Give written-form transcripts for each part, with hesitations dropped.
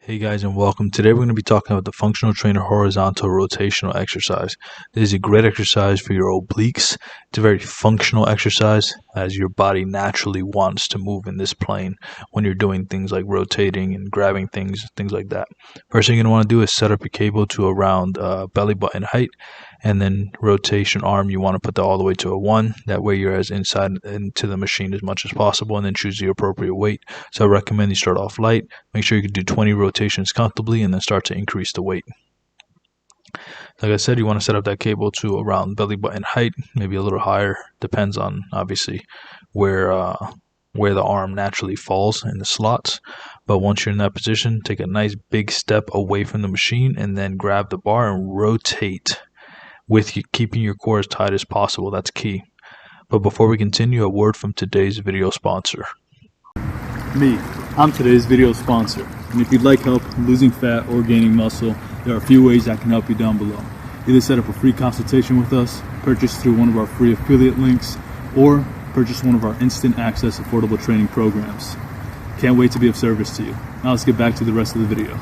Hey guys, and welcome. Today we're going to be talking about the functional trainer horizontal rotational exercise. This is a great exercise for your obliques. It's a very functional exercise as your body naturally wants to move in this plane when you're doing things like rotating and grabbing things like that. First thing you're going to want to do is set up your cable to around belly button height, and then rotation arm, you want to put that all the way to a 1. That way you're as inside into the machine as much as possible, and then choose the appropriate weight. So I recommend you start off light. Make sure you can do 20 rotations comfortably and then start to increase the weight. Like I said, you want to set up that cable to around belly button height, maybe a little higher. Depends on obviously where the arm naturally falls in the slots. But once you're in that position, take a nice big step away from the machine and then grab the bar and rotate with you, keeping your core as tight as possible. That's key. But before we continue, a word from today's video sponsor. Me, I'm today's video sponsor, and if you'd like help losing fat or gaining muscle, there are a few ways I can help you down below. Either set up a free consultation with us, purchase through one of our free affiliate links, or purchase one of our instant access affordable training programs. Can't wait to be of service to you. Now let's get back to the rest of the video.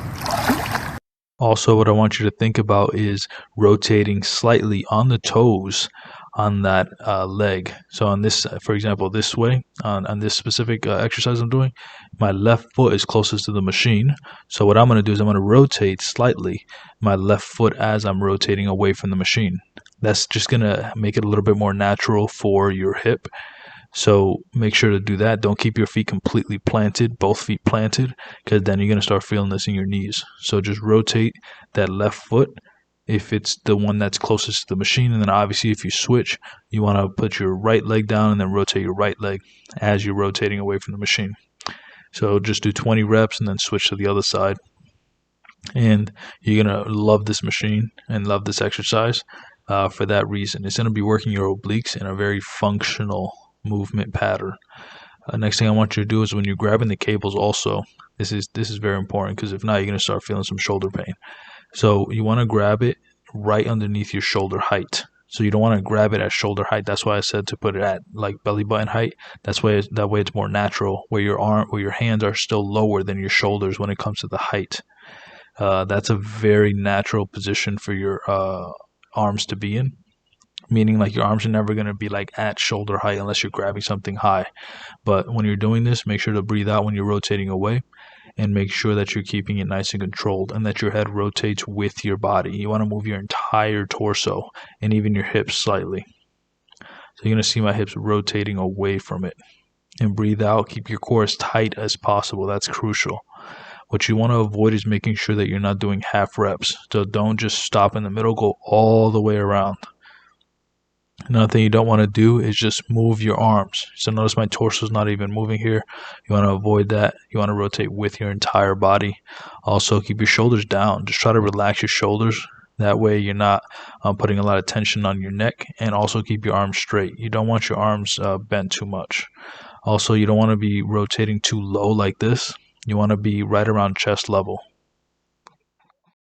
Also, what I want you to think about is rotating slightly on the toes on that leg. So on this, for example, this way, on this specific exercise I'm doing, my left foot is closest to the machine. So what I'm going to do is I'm going to rotate slightly my left foot as I'm rotating away from the machine. That's just going to make it a little bit more natural for your hip. So make sure to do that. Don't keep your feet completely planted, both feet planted, because then you're going to start feeling this in your knees. So just rotate that left foot if it's the one that's closest to the machine. And then obviously if you switch, you want to put your right leg down and then rotate your right leg as you're rotating away from the machine. So just do 20 reps and then switch to the other side. And you're going to love this machine and love this exercise for that reason. It's going to be working your obliques in a very functional movement pattern. Next thing I want you to do is when you're grabbing the cables also, this is very important, because if not, you're going to start feeling some shoulder pain. So you want to grab it right underneath your shoulder height. So you don't want to grab it at shoulder height. That's why I said to put it at like belly button height. That way it's more natural, where your hands are still lower than your shoulders when it comes to the height. That's a very natural position for your arms to be in. Meaning like your arms are never going to be like at shoulder height unless you're grabbing something high. But when you're doing this, make sure to breathe out when you're rotating away, and make sure that you're keeping it nice and controlled and that your head rotates with your body. You want to move your entire torso and even your hips slightly. So you're going to see my hips rotating away from it. And breathe out. Keep your core as tight as possible. That's crucial. What you want to avoid is making sure that you're not doing half reps. So don't just stop in the middle, go all the way around. Another thing you don't want to do is just move your arms. So notice my torso is not even moving here. You want to avoid that. You want to rotate with your entire body. Also, keep your shoulders down. Just try to relax your shoulders. That way you're not putting a lot of tension on your neck. And also keep your arms straight. You don't want your arms bent too much. Also, you don't want to be rotating too low like this. You want to be right around chest level.